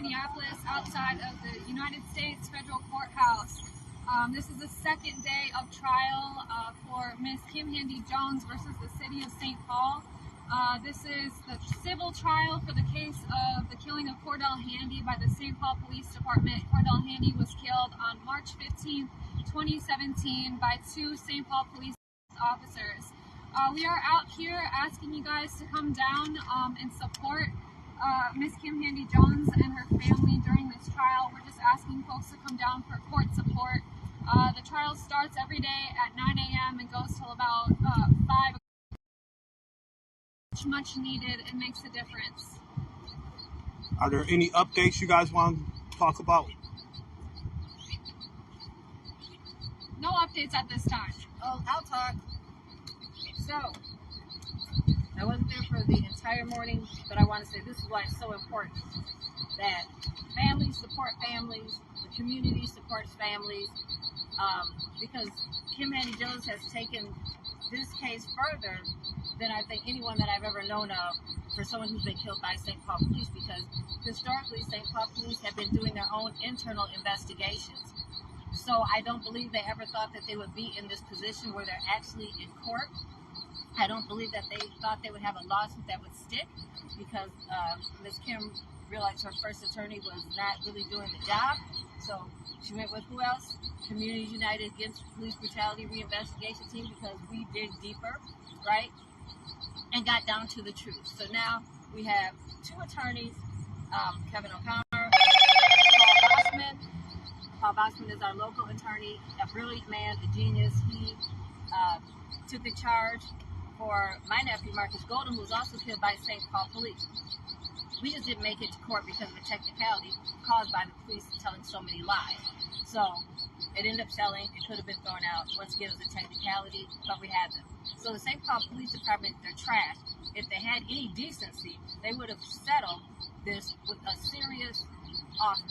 Minneapolis outside of the United States Federal Courthouse. This is the second day of trial for Ms. Kim Handy Jones versus the City of St. Paul. This is the civil trial for the case of the killing of Cordale Handy by the St. Paul Police Department. Cordale Handy was killed on March 15, 2017 by two St. Paul police officers. We are out here asking you guys to come down and support Ms. Kim Handy Jones and her family during this trial. We're just asking folks to come down for court support. The trial starts every day at 9 a.m. and goes till about 5. Much needed. It makes a difference. Are there any updates you guys want to talk about? No updates at this time. Oh, I'll talk. So, I wasn't there for the entire morning, but I want to say this is why it's so important that families support families, the community supports families, because Kim Handy Jones has taken this case further than I think anyone that I've ever known of for someone who's been killed by St. Paul Police, because historically St. Paul Police have been doing their own internal investigations. So I don't believe they ever thought that they would be in this position where they're actually in court. I don't believe that they thought they would have a lawsuit that would stick, because Ms. Kim realized her first attorney was not really doing the job. So she went with who else? Community United Against Police Brutality Reinvestigation Team, because we dig deeper, right? And got down to the truth. So now we have two attorneys, Kevin O'Connor, Paul Bossman. Paul Bossman is our local attorney, a brilliant man, a genius. He took the charge for my nephew, Marcus Golden, who was also killed by St. Paul Police. We just didn't make it to court because of a technicality caused by the police telling so many lies. So it ended up selling. It could have been thrown out. Once again, it was a technicality, but we had them. So the St. Paul Police Department, they're trash. If they had any decency, they would have settled this with a serious offer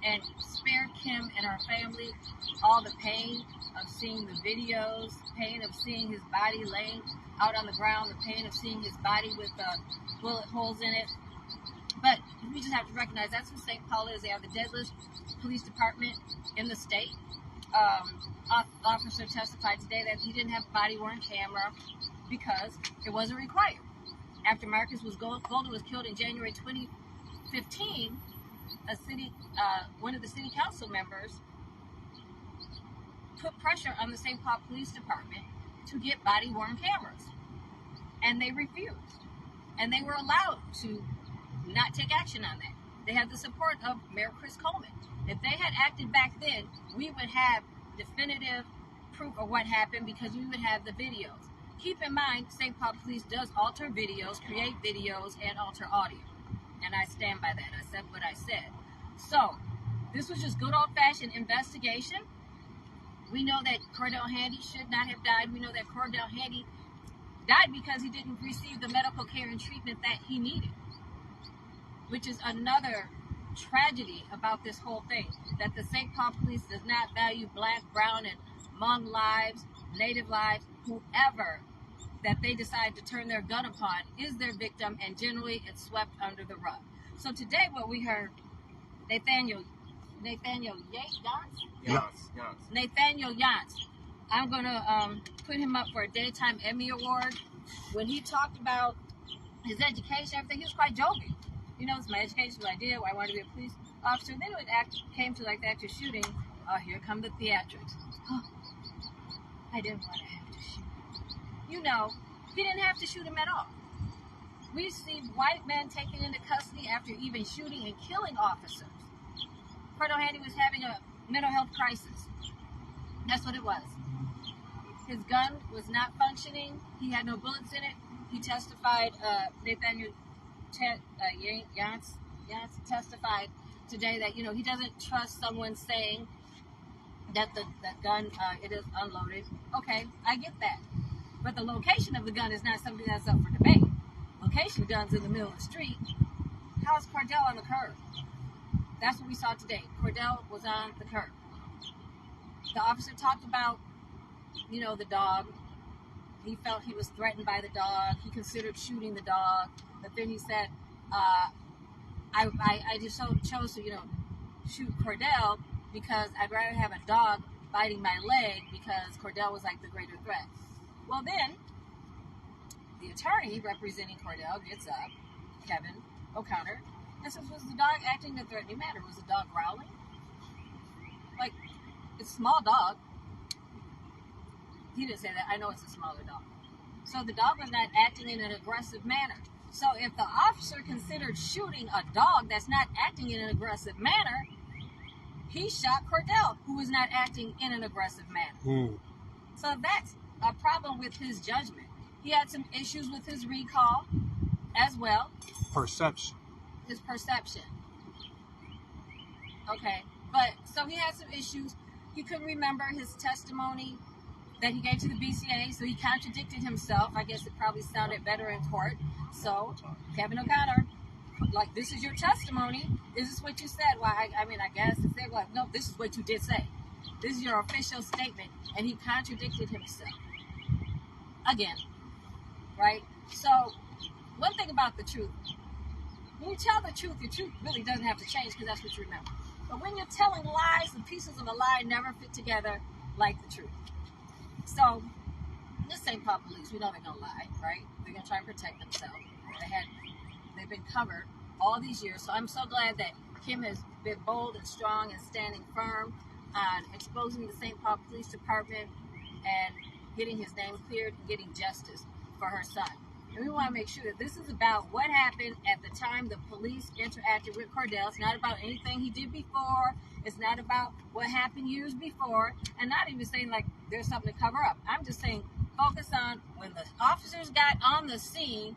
and spared Kim and her family all the pain of seeing the videos, pain of seeing his body laying out on the ground, the pain of seeing his body with bullet holes in it. But we just have to recognize that's who St. Paul is. They are the deadliest police department in the state. Officer testified today that he didn't have a body-worn camera because it wasn't required. After Marcus Golden was killed in January 2015, one of the city council members put pressure on the St. Paul Police Department to get body-worn cameras, and they refused. And they were allowed to not take action on that. They had the support of Mayor Chris Coleman. If they had acted back then, we would have definitive proof of what happened, because we would have the videos. Keep in mind, St. Paul Police does alter videos, create videos, and alter audio. And I stand by that. I said what I said. So, this was just good old-fashioned investigation. We know that Cordale Handy should not have died. We know that Cordale Handy died because he didn't receive the medical care and treatment that he needed, which is another tragedy about this whole thing, that the St. Paul Police does not value black, brown, and Hmong lives, Native lives, whoever that they decide to turn their gun upon is their victim, and generally it's swept under the rug. So today what we heard, Nathaniel Yance. I'm going to put him up for a Daytime Emmy Award. When he talked about his education, everything, he was quite joking. You know, it's my education, what I did, why I wanted to be a police officer. Then when it came to like the actual shooting, here come the theatrics. I didn't want to have to shoot. You know, he didn't have to shoot him at all. We see white men taken into custody after even shooting and killing officers. Cordale Handy was having a mental health crisis. That's what it was. His gun was not functioning. He had no bullets in it. He testified, Nathaniel Yance testified today that, you know, he doesn't trust someone saying that the gun, it is unloaded. Okay, I get that. But the location of the gun is not something that's up for debate. Location of guns in the middle of the street. How is Cordale on the curb? That's what we saw today. Cordale was on the curb. The officer talked about, you know, the dog. He felt he was threatened by the dog. He considered shooting the dog. But then he said, I just chose to, shoot Cordale because I'd rather have a dog biting my leg because Cordale was like the greater threat. Well, then the attorney representing Cordale gets up, Kevin O'Connor, and says, was the dog acting in a threatening manner? Was the dog growling? Like, it's a small dog. He didn't say that. I know it's a smaller dog. So the dog was not acting in an aggressive manner. So if the officer considered shooting a dog that's not acting in an aggressive manner, he shot Cordale, who was not acting in an aggressive manner. So that's a problem with his judgment. He had some issues with his recall as well. Perception. His perception. Okay. But so he had some issues. He couldn't remember his testimony that he gave to the BCA, so he contradicted himself. I guess it probably sounded better in court. So Kevin O'Connor, like, this is your testimony. Is this what you said? Well, I mean, I guess if they're like, no, this is what you did say. This is your official statement. And he contradicted himself. Again. Right? So, one thing about the truth. When you tell the truth really doesn't have to change because that's what you remember. But when you're telling lies, the pieces of a lie never fit together like the truth. So, this St. Paul police, we know they're going to lie, right? They're going to try and protect themselves. They've been covered all these years. So I'm so glad that Kim has been bold and strong and standing firm on exposing the St. Paul Police Department and getting his name cleared and getting justice for her son. And we want to make sure that this is about what happened at the time the police interacted with Cordale. It's not about anything he did before. It's not about what happened years before. And not even saying like there's something to cover up. I'm just saying focus on when the officers got on the scene,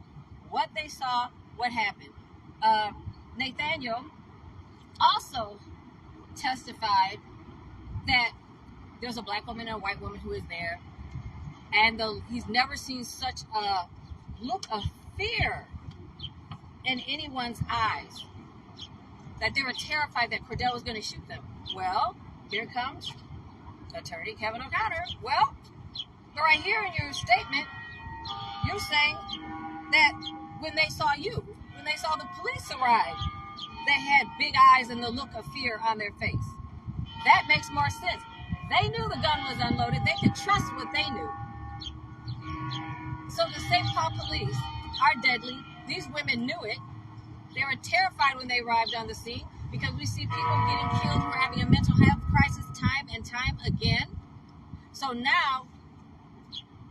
what they saw, what happened. Nathaniel also testified that there's a black woman and a white woman who is there. And he's never seen such a look of fear in anyone's eyes, that they were terrified that Cordale was going to shoot them. Well, here comes attorney Kevin O'Connor. Well, right here in your statement, you're saying that when they saw you, when they saw the police arrive, they had big eyes and the look of fear on their face. That makes more sense. They knew the gun was unloaded. They could trust what they knew. So the St. Paul police are deadly. These women knew it. They were terrified when they arrived on the scene because we see people getting killed who are having a mental health crisis time and time again. So now,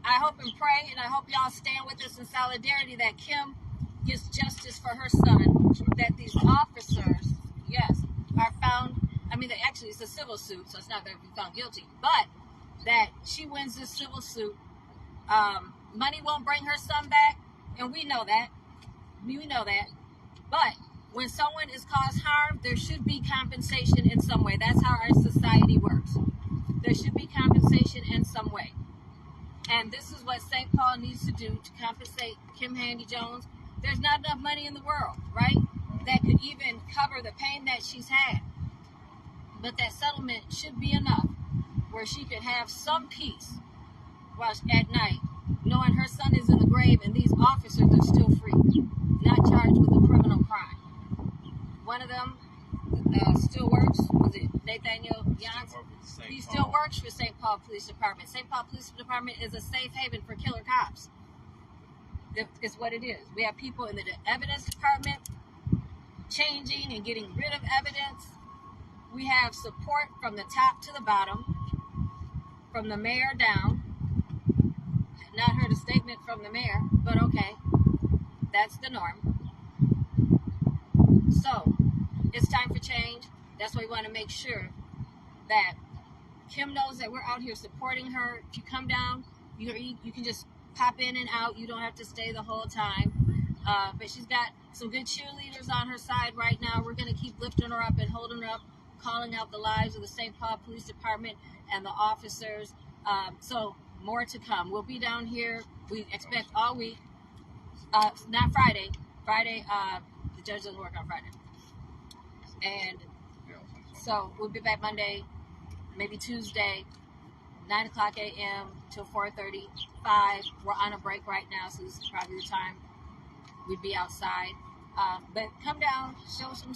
I hope and pray, and I hope y'all stand with us in solidarity that Kim gets justice for her son, that these officers, yes, are found. I mean, actually, it's a civil suit, so it's not going to be found guilty, but that she wins this civil suit. Money won't bring her son back, and we know that. We know that. But when someone is caused harm, there should be compensation in some way. That's how our society works. There should be compensation in some way. And this is what St. Paul needs to do to compensate Kim Handy Jones. There's not enough money in the world, right, that could even cover the pain that she's had. But that settlement should be enough where she could have some peace while at night, knowing her son is in the grave and these officers are still free, not charged with a criminal crime. One of them still works. Was it Nathaniel Janssen? He still works for St. Paul Police Department. St. Paul Police Department is a safe haven for killer cops. It's what it is. We have people in the evidence department changing and getting rid of evidence. We have support from the top to the bottom, from the mayor down. Not heard a statement from the mayor, but okay, that's the norm. So, it's time for change. That's why we want to make sure that Kim knows that we're out here supporting her. If you come down, you can just pop in and out. You don't have to stay the whole time. But she's got some good cheerleaders on her side right now. We're going to keep lifting her up and holding her up, calling out the lives of the St. Paul Police Department and the officers. So more to come. We'll be down here, we expect all week. Not Friday. Friday, the judge doesn't work on Friday. And so we'll be back Monday, maybe Tuesday, 9 o'clock a.m. till 4:35. We're on a break right now, so this is probably the time we'd be outside. But come down, show some